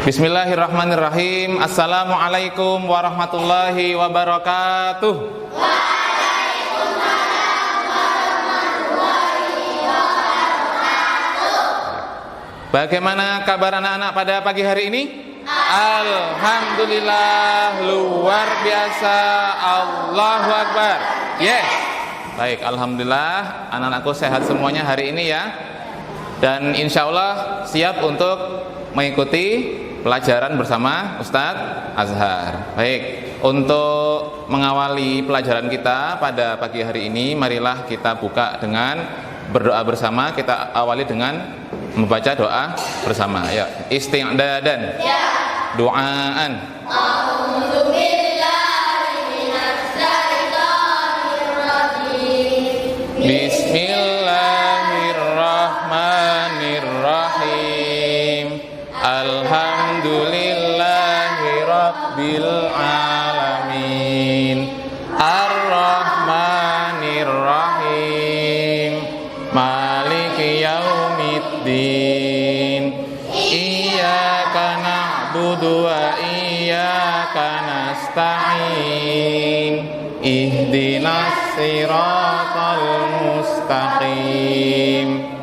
Bismillahirrahmanirrahim. Assalamualaikum warahmatullahi wabarakatuh. Waalaikumsalam warahmatullahi wabarakatuh. Bagaimana kabar anak-anak pada pagi hari ini? Alhamdulillah, luar biasa. Allahu Akbar. Yes. Baik, alhamdulillah anak-anakku sehat semuanya hari ini ya. Dan insya Allah siap untuk mengikuti pelajaran bersama Ustadz Azhar. Baik, untuk mengawali pelajaran kita pada pagi hari ini, marilah kita buka dengan berdoa bersama. Kita awali dengan membaca doa bersama. Ya, isti'dadan. Ya. Doaan. Bismillahirrahmanirrahim. Alhamdulillahi rabbil alamin. Ar-Rahmanir-Rahim. Maliki yaumiddin. Iyyaka na'budu wa iyyaka nasta'in. Ihdinas siratal mustaqim.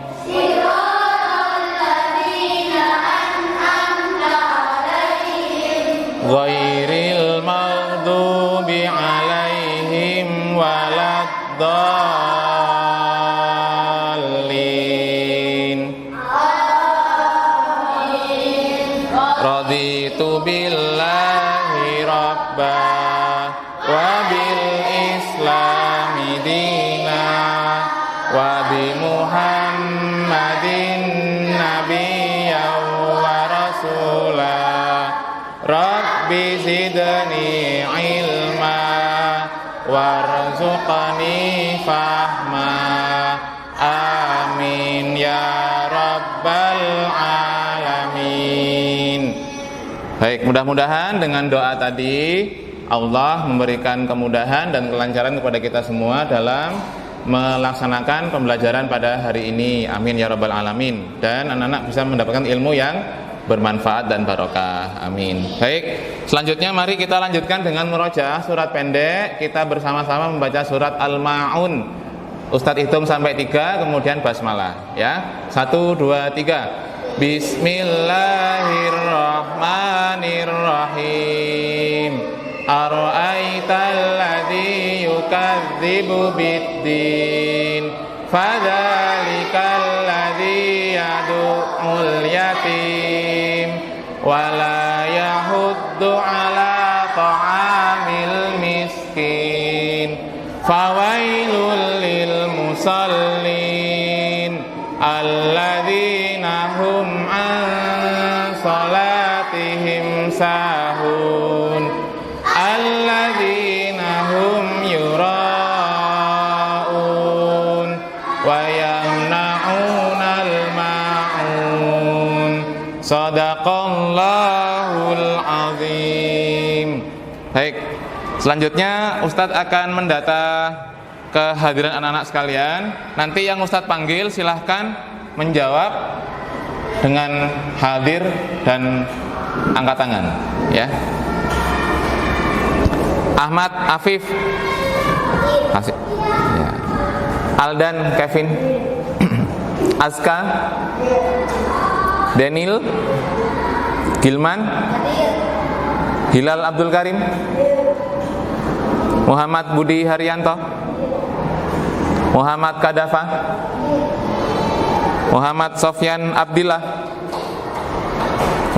Ghairil maghdubi alaihim waladdallin. Raditu billahi rabba wa bil islami dina wa bi muhammadin nabiyyan wa rasulah. Rabbi zidni ilma warzuqni fahma. Amin ya rabbal alamin. Baik, mudah-mudahan dengan doa tadi Allah memberikan kemudahan dan kelancaran kepada kita semua dalam melaksanakan pembelajaran pada hari ini. Amin ya rabbal alamin. Dan anak-anak bisa mendapatkan ilmu yang bermanfaat dan barokah. Amin. Baik, selanjutnya mari kita lanjutkan dengan murojaah surat pendek. Kita bersama-sama membaca surat Al-Ma'un. Ustadz hitung sampai 3, kemudian basmalah ya. 1, 2, 3. Bismillahirrahmanirrahim. Ara'aital ladzi yukadzibu biddin. Fadzalikal ladzi yad'ul yatim wala yahuddu ala ta'amil miskin. Fawailul lil musallin alladzina hum an salatihim sahun alladzina hum yura'un wa yamna'unal ma'un. Shadaqallahul azim. Baik, selanjutnya Ustadz akan mendata kehadiran anak-anak sekalian. Nanti yang Ustadz panggil silahkan menjawab dengan hadir dan angkat tangan ya. Ahmad, Afif, ya. Aldan, Kevin, Azka, Daniel, Gilman, Hilal Abdul Karim, Muhammad Budi Haryanto, Muhammad Kadafa, Muhammad Sofyan Abdillah,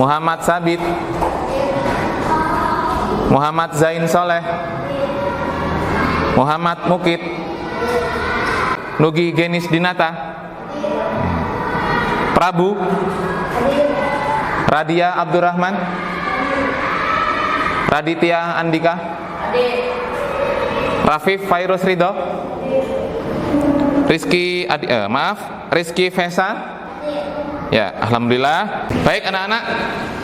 Muhammad Sabit, Muhammad Zain Soleh, Muhammad Mukit, Nugi Genis Dinata, Prabu, Radia Abdurrahman, Raditya Andika, Rafif Fairuz Ridho, Rizky Fesa. Ya, alhamdulillah. Baik anak-anak,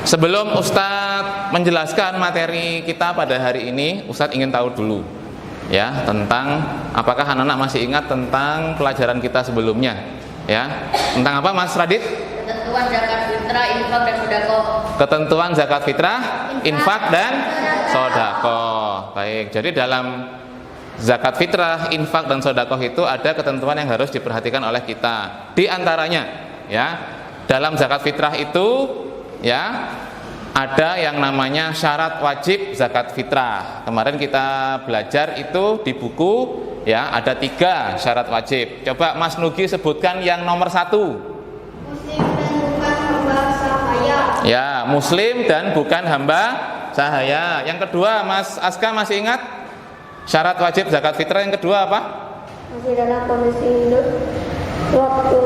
sebelum Ustadz menjelaskan materi kita pada hari ini, Ustadz ingin tahu dulu ya tentang apakah anak-anak masih ingat tentang pelajaran kita sebelumnya ya. Tentang apa Mas Radit? ketentuan zakat fitrah, infak dan sedekah. Ketentuan zakat fitrah, infak dan sedekah. Baik, jadi dalam zakat fitrah, infak dan sedekah itu ada ketentuan yang harus diperhatikan oleh kita. Di antaranya, ya, dalam zakat fitrah itu, ya, ada yang namanya syarat wajib zakat fitrah. Kemarin kita belajar itu di buku, ya, ada 3 syarat wajib. Coba Mas Nugi sebutkan yang nomor 1. Ya, muslim dan bukan hamba sahaya. Yang kedua, Mas Aska masih ingat? Syarat wajib zakat fitrah yang kedua apa? Masih dalam kondisi hidup waktu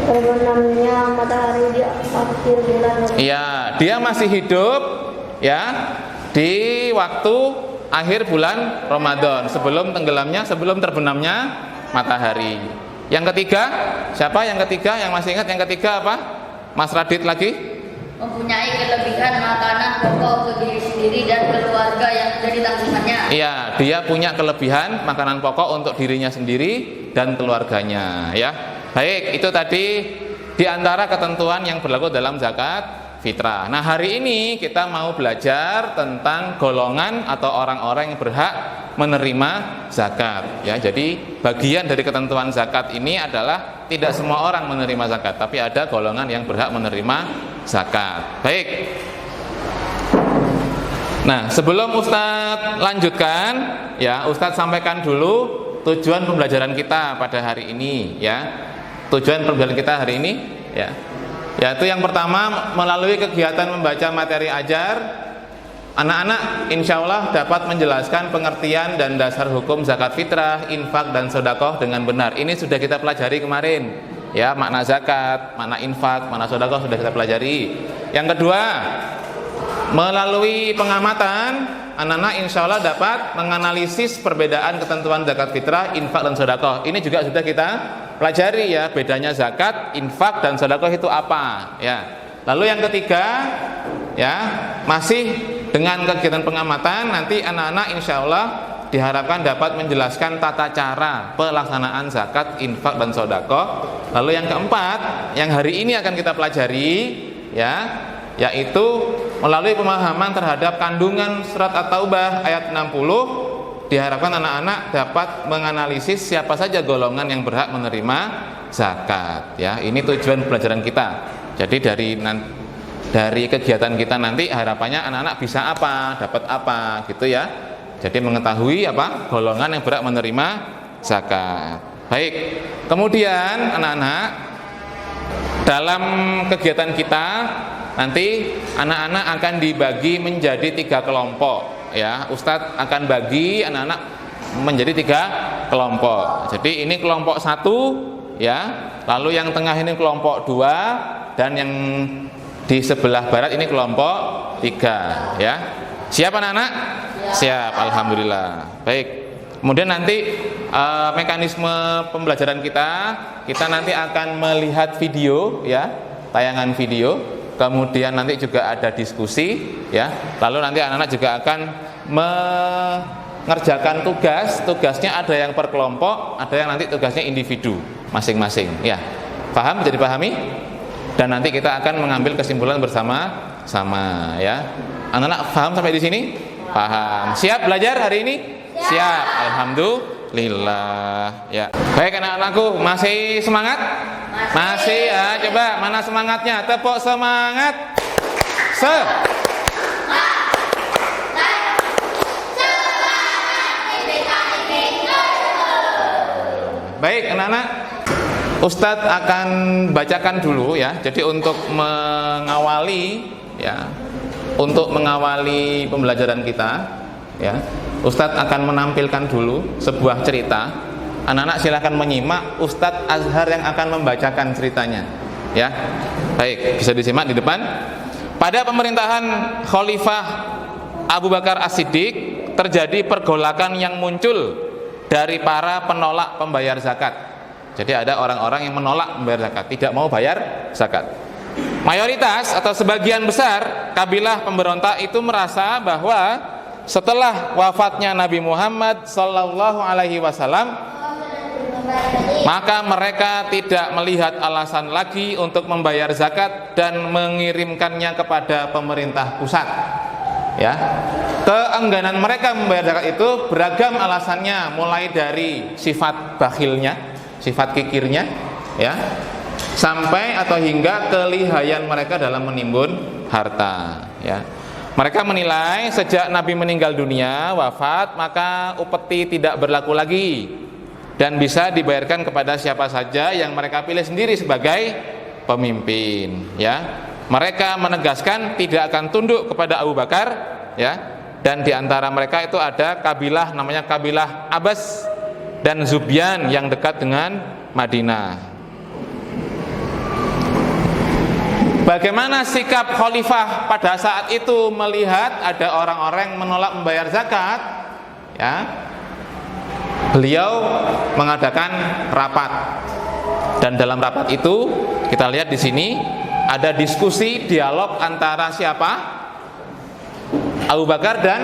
terbenamnya matahari di akhir bulan. Iya, dia masih hidup, ya, di waktu akhir bulan Ramadan, sebelum tenggelamnya, sebelum terbenamnya matahari. Yang ketiga, siapa yang ketiga yang masih ingat? Yang ketiga apa? Mas Radit lagi? Mempunyai kelebihan makanan pokok untuk diri sendiri dan keluarga yang menjadi tanggungannya. Iya, dia punya kelebihan makanan pokok untuk dirinya sendiri dan keluarganya, ya. Baik, itu tadi di antara ketentuan yang berlaku dalam zakat fitrah. Nah, hari ini kita mau belajar tentang golongan atau orang-orang yang berhak menerima zakat, ya. Jadi bagian dari ketentuan zakat ini adalah tidak semua orang menerima zakat, tapi ada golongan yang berhak menerima zakat. Baik. Nah, sebelum Ustadz lanjutkan, ya, Ustadz sampaikan dulu tujuan pembelajaran kita pada hari ini, ya. Tujuan pembelajaran kita hari ini, ya, yaitu yang pertama, melalui kegiatan membaca materi ajar, anak-anak insya Allah dapat menjelaskan pengertian dan dasar hukum zakat fitrah, infak dan sedekah dengan benar. Ini sudah kita pelajari kemarin, ya, makna zakat, makna infak, makna sedekah sudah kita pelajari. Yang kedua, melalui pengamatan, anak-anak insya Allah dapat menganalisis perbedaan ketentuan zakat fitrah, infak dan sedekah. Ini juga sudah kita pelajari, ya, bedanya zakat, infak dan sedekah itu apa, ya. Lalu yang ketiga, ya, masih dengan kegiatan pengamatan, nanti anak-anak insya Allah diharapkan dapat menjelaskan tata cara pelaksanaan zakat, infak dan sedekah. Lalu yang keempat, yang hari ini akan kita pelajari, ya, yaitu melalui pemahaman terhadap kandungan surat At-Taubah ayat 60, diharapkan anak-anak dapat menganalisis siapa saja golongan yang berhak menerima zakat, ya. Ini tujuan pelajaran kita. Jadi dari kegiatan kita nanti harapannya anak-anak bisa apa, dapat apa, gitu, ya. Jadi mengetahui apa golongan yang berhak menerima zakat. Baik. Kemudian anak-anak dalam kegiatan kita nanti anak-anak akan dibagi menjadi 3 kelompok, ya. Ustadz akan bagi anak-anak menjadi 3 kelompok. Jadi ini kelompok 1, ya. Lalu yang tengah ini kelompok 2, dan yang di sebelah barat ini kelompok 3, ya. Siap anak-anak? Siap, alhamdulillah. Baik. Kemudian nanti mekanisme pembelajaran kita nanti akan melihat video, ya, tayangan video. Kemudian nanti juga ada diskusi, ya. Lalu nanti anak-anak juga akan mengerjakan tugasnya ada yang per kelompok, ada yang nanti tugasnya individu masing-masing, ya. Paham? Jadi pahami? Dan nanti kita akan mengambil kesimpulan bersama-sama, ya. Anak-anak paham sampai di sini? Paham. Siap belajar hari ini? Siap. Alhamdulillah, ya. Baik anak-anakku, masih semangat? Masih, ya. Coba mana semangatnya? Tepuk semangat. Baik anak-anak, Ustadz akan bacakan dulu, ya. Jadi untuk mengawali, ya, untuk mengawali pembelajaran kita, ya, Ustadz akan menampilkan dulu sebuah cerita. Anak-anak silakan menyimak Ustadz Azhar yang akan membacakan ceritanya, ya. Baik, bisa disimak di depan. Pada pemerintahan Khalifah Abu Bakar As-Siddiq terjadi pergolakan yang muncul dari para penolak pembayar zakat. Jadi ada orang-orang yang menolak membayar zakat, tidak mau bayar zakat. Mayoritas atau sebagian besar kabilah pemberontak itu merasa bahwa setelah wafatnya Nabi Muhammad sallallahu alaihi wasallam maka mereka tidak melihat alasan lagi untuk membayar zakat dan mengirimkannya kepada pemerintah pusat. Ya, keengganan mereka membayar zakat itu beragam alasannya, mulai dari sifat bakhilnya, sifat kikirnya, ya, sampai atau hingga kelihayan mereka dalam menimbun harta. Ya, mereka menilai sejak Nabi meninggal dunia, wafat, maka upeti tidak berlaku lagi dan bisa dibayarkan kepada siapa saja yang mereka pilih sendiri sebagai pemimpin. Ya, mereka menegaskan tidak akan tunduk kepada Abu Bakar, ya, dan diantara mereka itu ada kabilah namanya kabilah Abbas dan Zubyan yang dekat dengan Madinah. Bagaimana sikap khalifah pada saat itu melihat ada orang-orang menolak membayar zakat? Ya, beliau mengadakan rapat, dan dalam rapat itu kita lihat di sini ada diskusi dialog antara siapa? Abu Bakar dan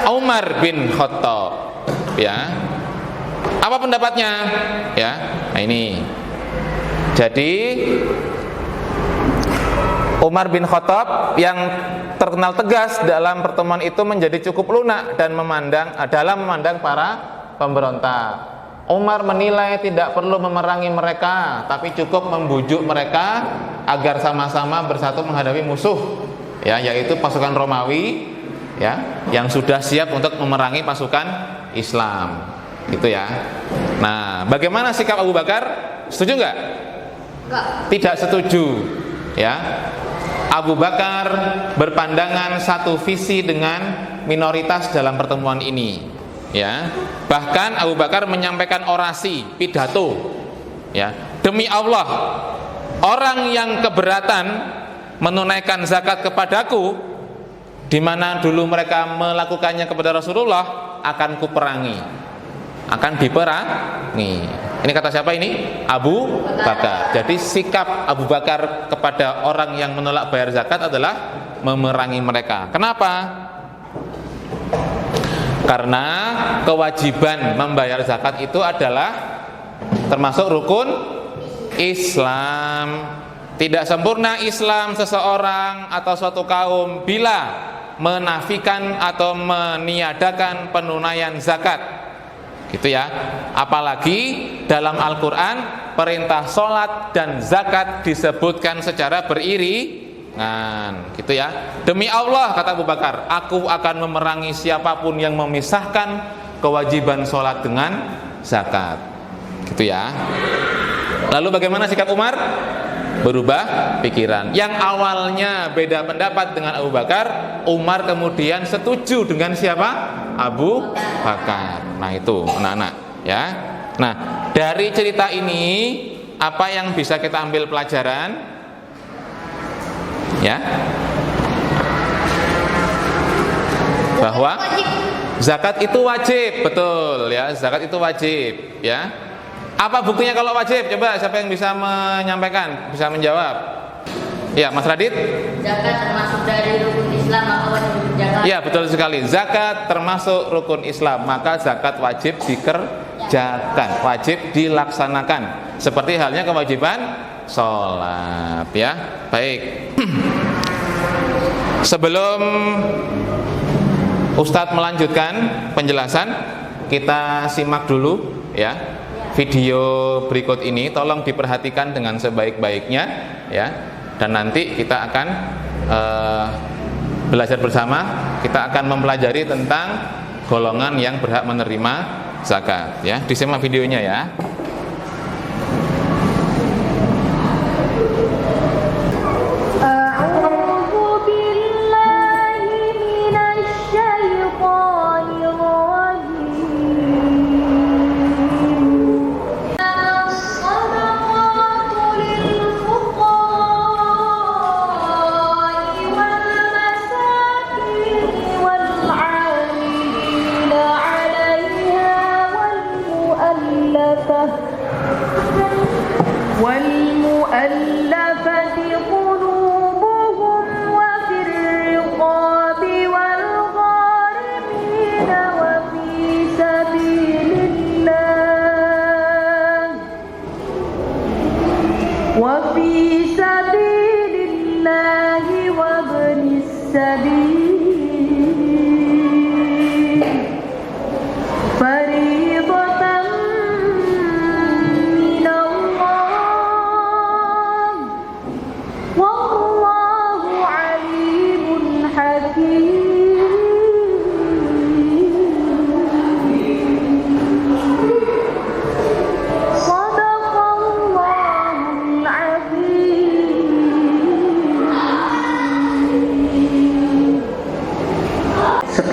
Umar bin Khattab. Ya, apa pendapatnya? Ya, nah ini. Jadi Umar bin Khattab yang terkenal tegas dalam pertemuan itu menjadi cukup lunak dan dalam memandang para pemberontak. Umar menilai tidak perlu memerangi mereka, tapi cukup membujuk mereka agar sama-sama bersatu menghadapi musuh, ya, yaitu pasukan Romawi, ya, yang sudah siap untuk memerangi pasukan Islam, gitu ya. Nah, bagaimana sikap Abu Bakar? Setuju nggak? Enggak. Tidak setuju, ya. Abu Bakar berpandangan satu visi dengan minoritas dalam pertemuan ini, ya. Bahkan Abu Bakar menyampaikan orasi, pidato, ya, demi Allah, orang yang keberatan menunaikan zakat kepadaku, di mana dulu mereka melakukannya kepada Rasulullah, akan kuperangi, akan diperangi. Ini kata siapa ini? Abu Bakar. Jadi sikap Abu Bakar kepada orang yang menolak bayar zakat adalah memerangi mereka. Kenapa? Karena kewajiban membayar zakat itu adalah termasuk rukun Islam. Tidak sempurna Islam seseorang atau suatu kaum bila menafikan atau meniadakan penunaian zakat, gitu ya. Apalagi dalam Al-Quran perintah sholat dan zakat disebutkan secara beriringan, gitu ya. Demi Allah, kata Abu Bakar, aku akan memerangi siapapun yang memisahkan kewajiban sholat dengan zakat, gitu ya. Lalu bagaimana sikap Umar? Berubah pikiran. Yang awalnya beda pendapat dengan Abu Bakar, Umar kemudian setuju dengan siapa? Abu Bakar. Nah, itu anak-anak, ya. Nah, dari cerita ini apa yang bisa kita ambil pelajaran? Ya, bahwa zakat itu wajib, betul ya, zakat itu wajib, ya. Apa buktinya kalau wajib? Coba siapa yang bisa menyampaikan, bisa menjawab? Ya, Mas Radit. Zakat termasuk dari rukun Islam, maka wajib zakat. Ya, betul sekali. Zakat termasuk rukun Islam, maka zakat wajib dikerjakan, wajib dilaksanakan. Seperti halnya kewajiban sholat, ya. Baik. Sebelum Ustadz melanjutkan penjelasan, kita simak dulu, ya, video berikut ini. Tolong diperhatikan dengan sebaik-baiknya, ya. Dan nanti kita akan belajar bersama. Kita akan mempelajari tentang golongan yang berhak menerima zakat, ya. Disimak videonya, ya.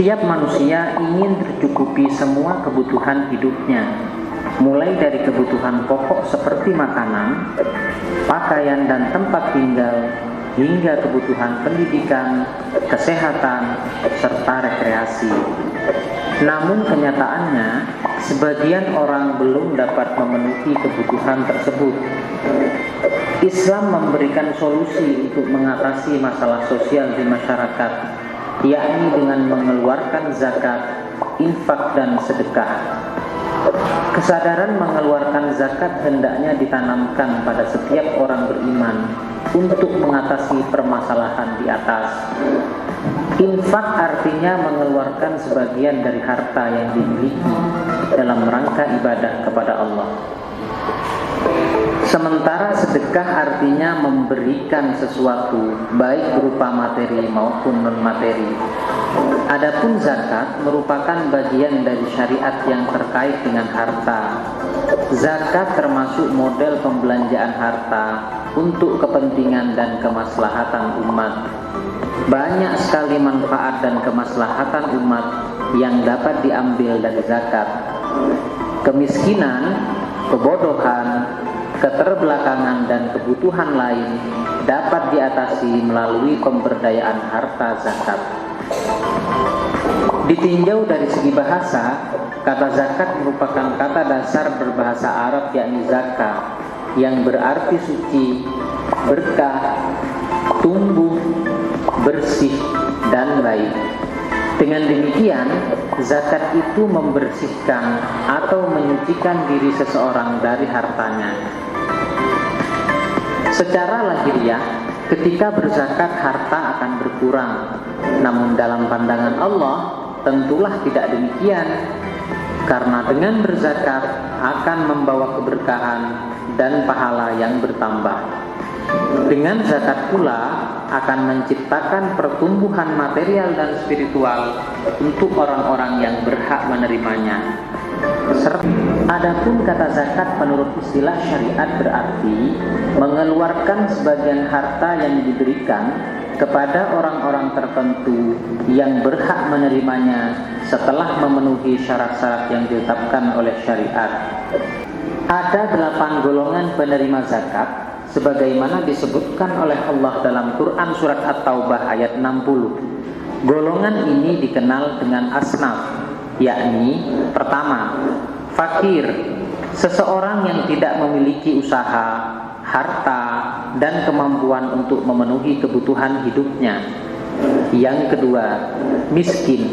Setiap manusia ingin tercukupi semua kebutuhan hidupnya, mulai dari kebutuhan pokok seperti makanan, pakaian dan tempat tinggal, hingga kebutuhan pendidikan, kesehatan, serta rekreasi. Namun kenyataannya, sebagian orang belum dapat memenuhi kebutuhan tersebut. Islam memberikan solusi untuk mengatasi masalah sosial di masyarakat, yakni dengan mengeluarkan zakat, infak dan sedekah. Kesadaran mengeluarkan zakat hendaknya ditanamkan pada setiap orang beriman untuk mengatasi permasalahan di atas. Infak artinya mengeluarkan sebagian dari harta yang dimiliki dalam rangka ibadah kepada Allah. Sementara sedekah artinya memberikan sesuatu, baik berupa materi maupun non-materi. Adapun zakat merupakan bagian dari syariat yang terkait dengan harta. Zakat termasuk model pembelanjaan harta untuk kepentingan dan kemaslahatan umat. Banyak sekali manfaat dan kemaslahatan umat yang dapat diambil dari zakat. Kemiskinan, kebodohan, keterbelakangan dan kebutuhan lain dapat diatasi melalui pemberdayaan harta zakat. Ditinjau dari segi bahasa, kata zakat merupakan kata dasar berbahasa Arab yakni zakat, yang berarti suci, berkah, tumbuh, bersih, dan baik. Dengan demikian, zakat itu membersihkan atau menyucikan diri seseorang dari hartanya. Secara lahiriah, ketika berzakat harta akan berkurang. Namun dalam pandangan Allah, tentulah tidak demikian. Karena dengan berzakat akan membawa keberkahan dan pahala yang bertambah. Dengan zakat pula akan menciptakan pertumbuhan material dan spiritual untuk orang-orang yang berhak menerimanya. Adapun kata zakat menurut istilah syariat berarti mengeluarkan sebagian harta yang diberikan kepada orang-orang tertentu yang berhak menerimanya setelah memenuhi syarat-syarat yang ditetapkan oleh syariat. Ada 8 golongan penerima zakat sebagaimana disebutkan oleh Allah dalam Quran surat At-Taubah ayat 60. Golongan ini dikenal dengan asnaf, yakni pertama, fakir, seseorang yang tidak memiliki usaha, harta, dan kemampuan untuk memenuhi kebutuhan hidupnya. Yang kedua, miskin,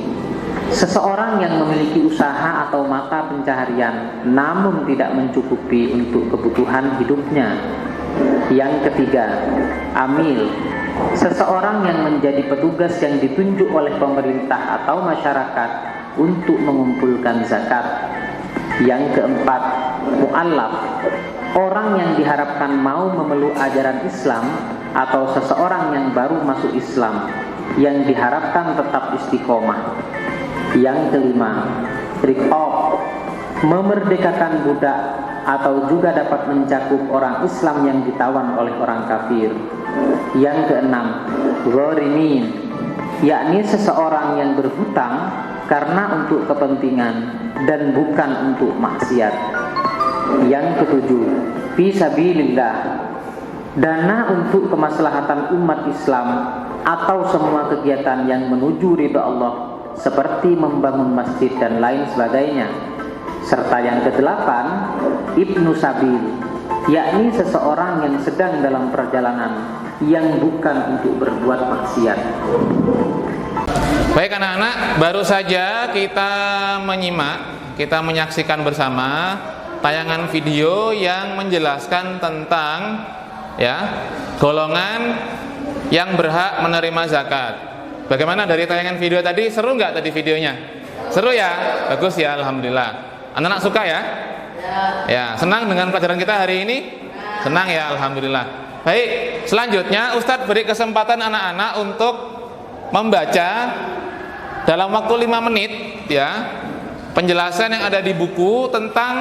seseorang yang memiliki usaha atau mata pencaharian namun tidak mencukupi untuk kebutuhan hidupnya. Yang ketiga, amil, seseorang yang menjadi petugas yang ditunjuk oleh pemerintah atau masyarakat untuk mengumpulkan zakat. Yang keempat, mu'allaf, orang yang diharapkan mau memeluk ajaran Islam atau seseorang yang baru masuk Islam yang diharapkan tetap istiqomah. Yang kelima, riqab, memerdekakan budak atau juga dapat mencakup orang Islam yang ditawan oleh orang kafir. Yang keenam, gharimin, yakni seseorang yang berhutang karena untuk kepentingan dan bukan untuk maksiat. Yang ketujuh, fi sabilillah, dana untuk kemaslahatan umat Islam atau semua kegiatan yang menuju ridha Allah seperti membangun masjid dan lain sebagainya. Serta yang kedelapan, ibnu sabil, yakni seseorang yang sedang dalam perjalanan yang bukan untuk berbuat maksiat. Baik anak-anak, baru saja kita menyaksikan bersama tayangan video yang menjelaskan tentang golongan yang berhak menerima zakat. Bagaimana dari tayangan video tadi? Seru nggak tadi videonya? Seru ya? Bagus ya, alhamdulillah. Anak-anak suka ya? Ya, senang dengan pelajaran kita hari ini? Senang ya, alhamdulillah. Baik, selanjutnya Ustadz beri kesempatan anak-anak untuk membaca dalam waktu 5 menit penjelasan yang ada di buku tentang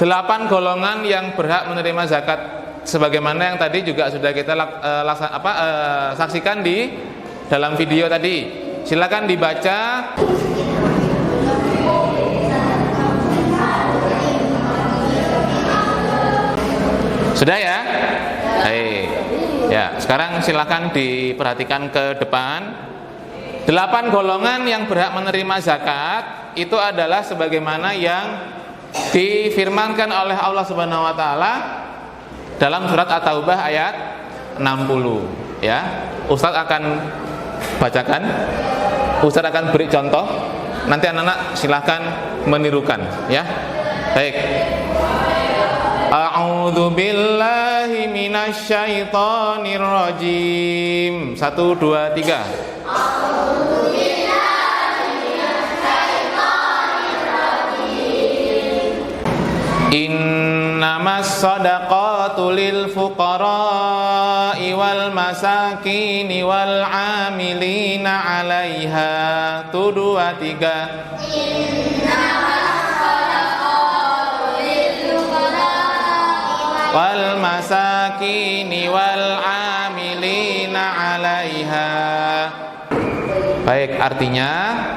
8 golongan yang berhak menerima zakat, sebagaimana yang tadi juga sudah kita saksikan di dalam video tadi. Silakan dibaca. Sudah ya? Baik. Ya, sekarang silakan diperhatikan ke depan. 8 golongan yang berhak menerima zakat itu adalah sebagaimana yang difirmankan oleh Allah Subhanahu wa taala dalam surat At-Taubah ayat 60 ya. Ustadz akan bacakan, Ustadz akan beri contoh. Nanti anak-anak silahkan menirukan ya. Baik. A'udzu billahi minasy syaithanir rajim. 1 2 3. A'udzu billahi minasy syaithanir rajim. Innamas shadaqatu lil fuqara'i wal masakini wal 'amilina 'alaiha. 1 2 3. Wal masakini wal amilina 'alaiha. Baik, artinya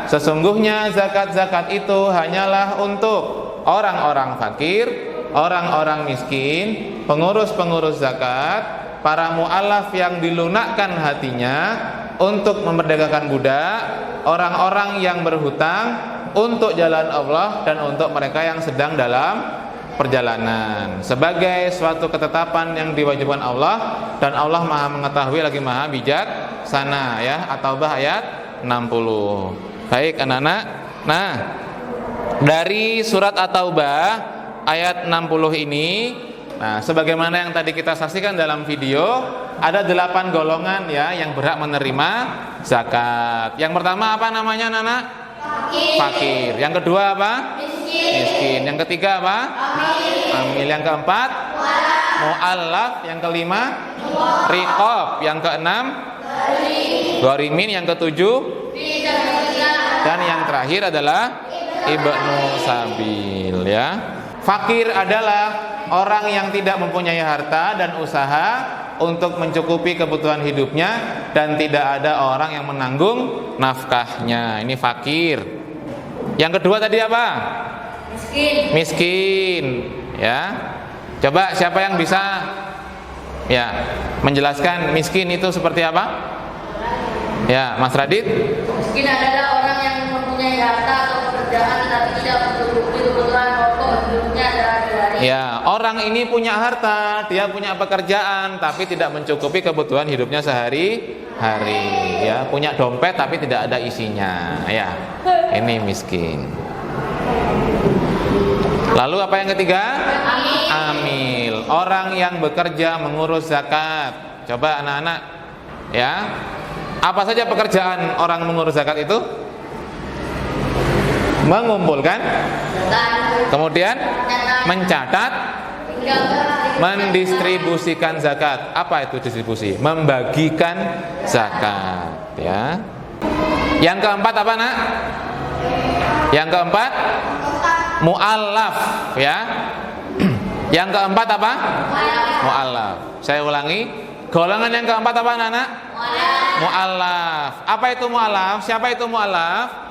sesungguhnya zakat-zakat itu hanyalah untuk orang-orang fakir, orang-orang miskin, pengurus-pengurus zakat, para mu'allaf yang dilunakkan hatinya untuk memperdagangkan budak, orang-orang yang berhutang untuk jalan Allah, dan untuk mereka yang sedang dalam perjalanan, sebagai suatu ketetapan yang diwajibkan Allah, dan Allah Maha mengetahui lagi Maha bijaksana ya. At-Taubah ayat 60. Baik anak-anak. Nah, dari surat At-Taubah ayat 60 ini, nah sebagaimana yang tadi kita saksikan dalam video, ada 8 golongan ya yang berhak menerima zakat. Yang pertama apa namanya anak-anak? Fakir. Yang kedua apa? Miskin. Yang ketiga apa? Amil. Yang keempat? Mu'allaf. Yang kelima? Riqab. Yang keenam? Gharimin. Yang ketujuh? Dan yang terakhir adalah Ibnu Sabil ya. Fakir adalah orang yang tidak mempunyai harta dan usaha untuk mencukupi kebutuhan hidupnya, dan tidak ada orang yang menanggung nafkahnya. Ini fakir. Yang kedua tadi apa? Miskin ya. Coba siapa yang bisa ya menjelaskan miskin itu seperti apa? Ya, Mas Radit. Miskin adalah orang yang mempunyai harta atau pekerjaan tapi tidak mencukupi kebutuhan pokok hidupnya sehari-hari. Ya, orang ini punya harta, dia punya pekerjaan tapi tidak mencukupi kebutuhan hidupnya sehari-hari. Ya, punya dompet tapi tidak ada isinya. Ya, ini miskin. Lalu apa yang ketiga? Amil. Orang yang bekerja mengurus zakat. Coba anak-anak ya. Apa saja pekerjaan orang mengurus zakat itu? Mengumpulkan, kemudian mencatat, mendistribusikan zakat. Apa itu distribusi? Membagikan zakat ya. Yang keempat apa nak? Yang keempat mu'allaf ya. Yang keempat apa? Mu'allaf. Saya ulangi. Golongan yang keempat apa anak-anak? Mu'allaf. Apa itu mu'allaf? Siapa itu mu'allaf?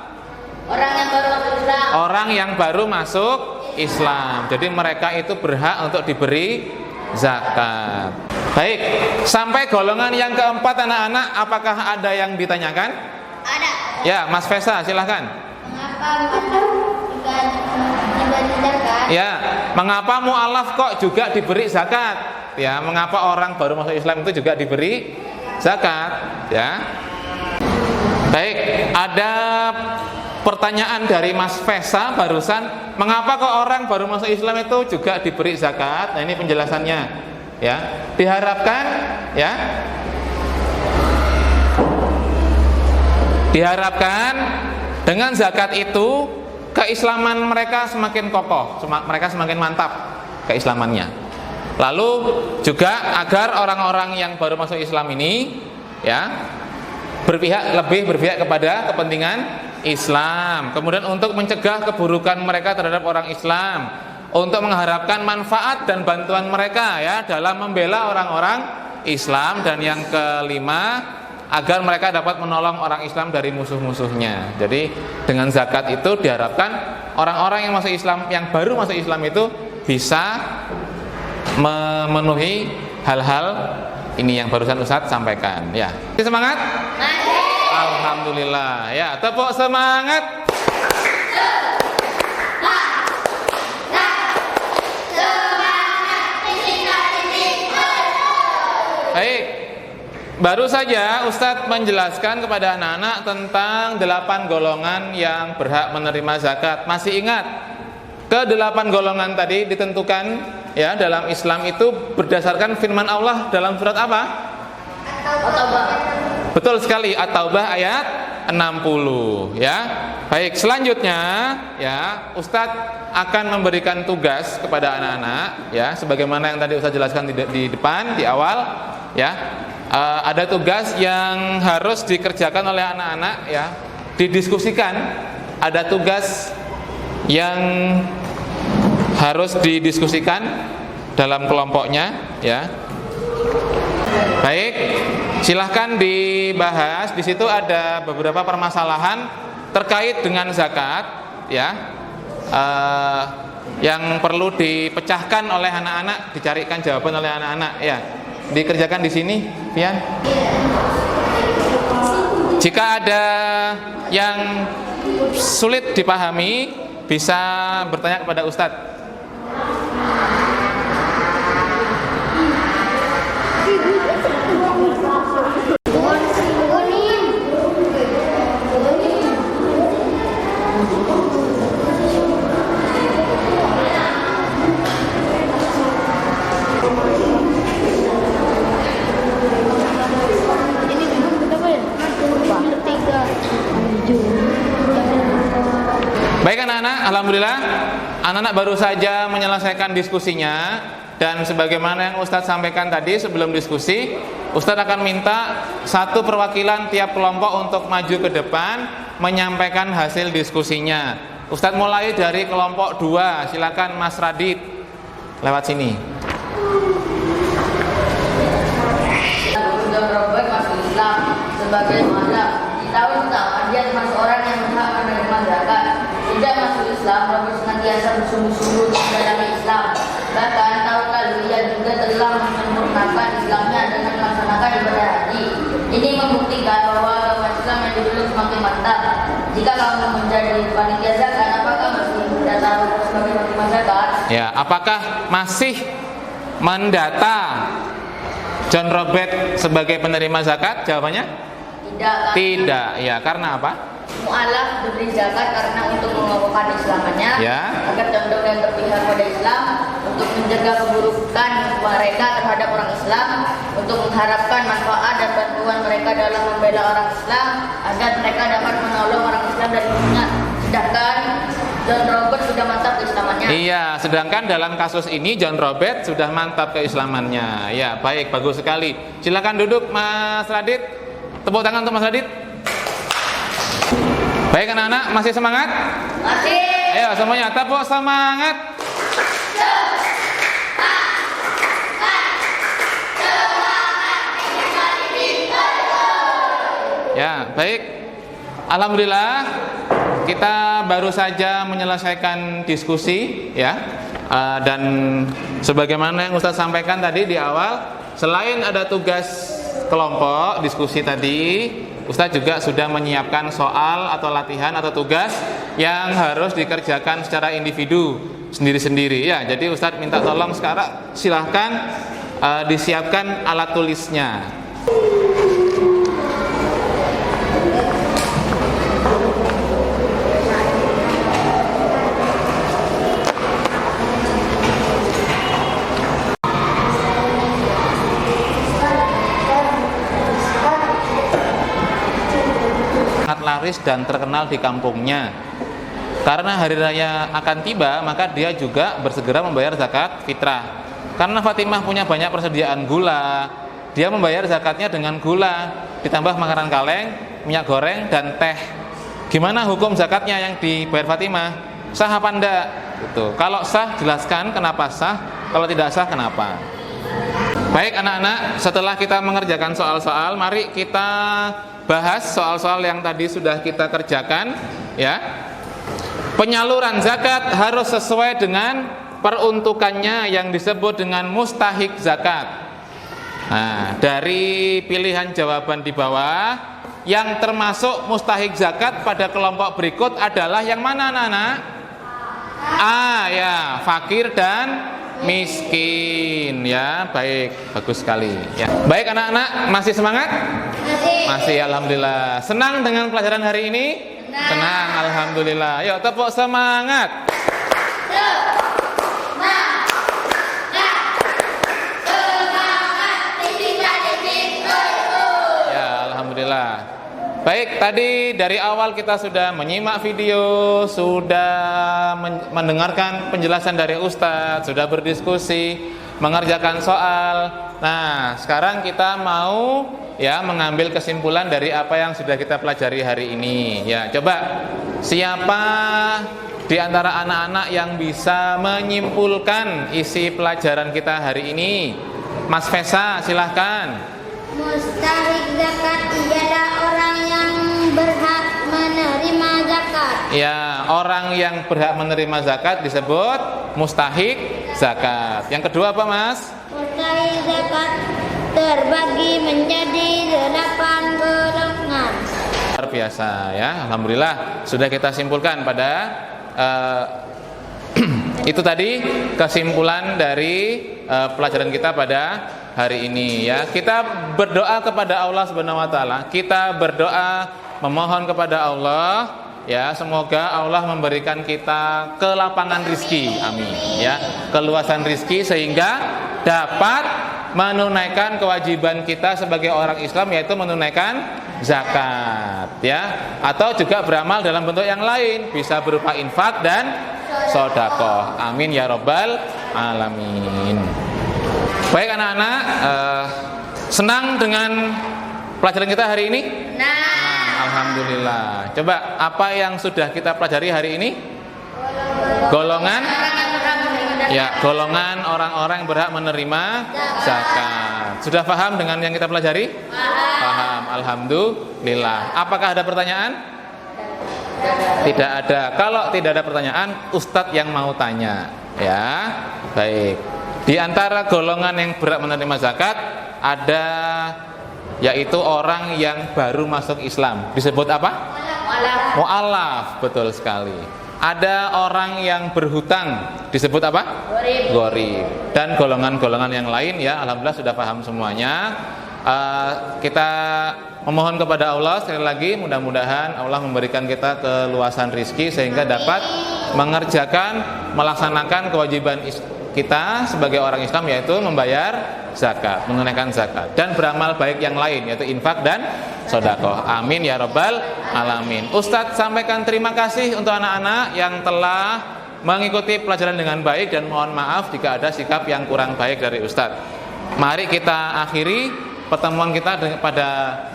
Orang yang baru masuk Islam. Orang yang baru masuk Islam. Jadi mereka itu berhak untuk diberi zakat. Baik, sampai golongan yang keempat anak-anak, apakah ada yang ditanyakan? Ada. Ya, Mas Fesa silahkan. Mengapa diberi zakat? Ya, mengapa mu'allaf kok juga diberi zakat? Ya, mengapa orang baru masuk Islam itu juga diberi zakat? Ya. Baik, ada pertanyaan dari Mas Fesa barusan, mengapa kok orang baru masuk Islam itu juga diberi zakat? Nah, ini penjelasannya. Ya, diharapkan ya. Diharapkan dengan zakat itu keislaman mereka semakin kokoh, mereka semakin mantap keislamannya. Lalu juga agar orang-orang yang baru masuk Islam ini ya lebih berpihak kepada kepentingan Islam. Kemudian untuk mencegah keburukan mereka terhadap orang Islam, untuk mengharapkan manfaat dan bantuan mereka ya dalam membela orang-orang Islam. Dan yang kelima agar mereka dapat menolong orang Islam dari musuh-musuhnya. Jadi dengan zakat itu diharapkan orang-orang yang masuk Islam, yang baru masuk Islam itu bisa memenuhi hal-hal ini yang barusan Ustadz sampaikan. Ya, semangat. Alhamdulillah. Ya, tepuk semangat. Baik, baru saja Ustadz menjelaskan kepada anak-anak tentang 8 golongan yang berhak menerima zakat. Masih ingat? Ke-8 golongan tadi ditentukan ya dalam Islam itu berdasarkan firman Allah dalam surat apa? At-Taubah. Betul sekali, At-Taubah ayat 60 ya. Baik, selanjutnya ya Ustadz akan memberikan tugas kepada anak-anak ya, sebagaimana yang tadi Ustadz jelaskan di depan, di awal ya. Ada tugas yang harus dikerjakan oleh anak-anak ya, didiskusikan. Ada tugas yang harus didiskusikan dalam kelompoknya ya. Baik, silahkan dibahas. Di situ ada beberapa permasalahan terkait dengan zakat ya, yang perlu dipecahkan oleh anak-anak, dicarikan jawaban oleh anak-anak ya. Dikerjakan di sini, Pian. Jika ada yang sulit dipahami, bisa bertanya kepada Ustadz. Baik anak-anak, alhamdulillah anak-anak baru saja menyelesaikan diskusinya. Dan sebagaimana yang Ustadz sampaikan tadi sebelum diskusi, Ustadz akan minta satu perwakilan tiap kelompok untuk maju ke depan menyampaikan hasil diskusinya. Ustadz mulai dari kelompok 2, silakan Mas Radit lewat sini. John Robert masuk Islam sebagai mualaf. Di tahun pertama dia termasuk orang yang berhak menerima zakat. Sejak masuk Islam, Robert senantiasa bersungguh-sungguh mendalami Islam. Bahkan tahun lalu ia juga telah menyempurnakan Islamnya dengan melaksanakan ibadah haji. Ini membuktikan bahwa agama Islam yang dulu semakin mantap. Jika kamu menjadi panitia zakat, apakah masih mendata sebagai penerima zakat? Ya, apakah masih mendata John Robert sebagai penerima zakat? Jawabannya? Tidak. Tidak. Ya, karena apa? Mu'alaf diberi zakat karena untuk mengokohkan Islamannya, Ya. agar condong dan berpihak pada Islam, untuk menjaga keburukan mereka terhadap orang Islam, untuk mengharapkan manfaat dan bantuan mereka dalam membela orang Islam, agar mereka dapat menolong orang Islam dari musuhnya. Sedangkan John Robert sudah mantap keislamannya. Iya, sedangkan dalam kasus ini John Robert sudah mantap keislamannya. Ya, baik, bagus sekali. Silakan duduk Mas Radit. Tepuk tangan untuk Mas Radit. Baik anak-anak, masih semangat? Masih. Ayo semuanya tepuk semangat. Ya, baik. Alhamdulillah kita baru saja menyelesaikan diskusi ya. Dan sebagaimana yang Ustadz sampaikan tadi di awal, selain ada tugas kelompok diskusi tadi, Ustadz juga sudah menyiapkan soal atau latihan atau tugas yang harus dikerjakan secara individu sendiri-sendiri ya. Jadi Ustadz minta tolong sekarang silahkan disiapkan alat tulisnya. Laris dan terkenal di kampungnya. Karena hari raya akan tiba, maka dia juga bersegera membayar zakat fitrah. Karena Fatimah punya banyak persediaan gula, dia membayar zakatnya dengan gula ditambah makanan kaleng, minyak goreng dan teh. Gimana hukum zakatnya yang dibayar Fatimah? Sah apa enggak? Gitu. Kalau sah jelaskan kenapa sah, kalau tidak sah kenapa. Baik anak-anak, setelah kita mengerjakan soal-soal, mari kita bahas soal-soal yang tadi sudah kita kerjakan, ya. Penyaluran zakat harus sesuai dengan peruntukannya yang disebut dengan mustahik zakat. Nah, dari pilihan jawaban di bawah, yang termasuk mustahik zakat pada kelompok berikut adalah yang mana anak-anak? A, ya, fakir dan miskin, ya. Baik, bagus sekali, ya. Baik anak-anak, masih semangat? Masih, alhamdulillah. Senang dengan pelajaran hari ini? Senang, alhamdulillah. Yuk, tepuk semangat. Ya, alhamdulillah. Baik, tadi dari awal kita sudah menyimak video, sudah mendengarkan penjelasan dari Ustadz, sudah berdiskusi, mengerjakan soal. Nah, sekarang kita mau ya mengambil kesimpulan dari apa yang sudah kita pelajari hari ini. Ya, coba siapa di antara anak-anak yang bisa menyimpulkan isi pelajaran kita hari ini? Mas Fesa, silahkan. Mustahik zakat ialah orang yang berhak menerima zakat. Ya, orang yang berhak menerima zakat disebut mustahik zakat. Yang kedua apa, Mas? Mustahik zakat terbagi menjadi 8 golongan. Luar biasa, ya. Alhamdulillah sudah kita simpulkan pada itu tadi kesimpulan dari pelajaran kita pada hari ini, ya. Kita berdoa kepada Allah Subhanahu wa taala. Kita berdoa memohon kepada Allah, ya, semoga Allah memberikan kita kelapangan rizki, amin, ya, keluasan rizki sehingga dapat menunaikan kewajiban kita sebagai orang Islam, yaitu menunaikan zakat, ya, atau juga beramal dalam bentuk yang lain, bisa berupa infak dan sedekah, amin ya robbal alamin. Baik anak-anak, senang dengan pelajaran kita hari ini? Nah, alhamdulillah. Coba apa yang sudah kita pelajari hari ini? Golongan, ya, golongan orang-orang yang berhak menerima zakat. Sudah paham dengan yang kita pelajari? Paham, alhamdulillah. Apakah ada pertanyaan? Tidak ada. Kalau tidak ada pertanyaan, Ustadz yang mau tanya, ya. Baik. Di antara golongan yang berhak menerima zakat ada, yaitu orang yang baru masuk Islam. Disebut apa? Mu'allaf, betul sekali. Ada orang yang berhutang, disebut apa? Gharib. Dan golongan-golongan yang lain, ya, alhamdulillah sudah paham semuanya. Kita memohon kepada Allah sekali lagi, mudah-mudahan Allah memberikan kita keluasan rizki sehingga dapat mengerjakan, melaksanakan kewajiban kita sebagai orang Islam, yaitu membayar zakat, menunaikan zakat, dan beramal baik yang lain, yaitu infak dan sedekah. Amin ya robbal alamin. Ustadz sampaikan terima kasih untuk anak-anak yang telah mengikuti pelajaran dengan baik, dan mohon maaf jika ada sikap yang kurang baik dari Ustadz. Mari kita akhiri pertemuan kita pada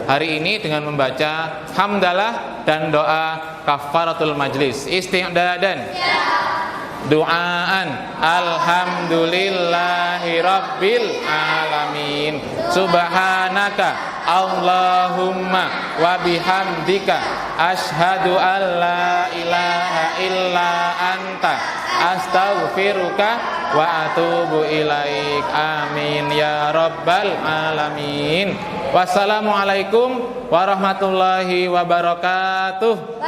hari ini dengan membaca hamdalah dan doa kafaratul majlis. Isti'dadan, duaan, alhamdulillahi rabbil alamin, subhanaka Allahumma wa bihamdika ashhadu an la ilaha illa anta astaghfiruka wa atubu ilaik, amin ya rabbal alamin. Wassalamualaikum warahmatullahi wabarakatuh.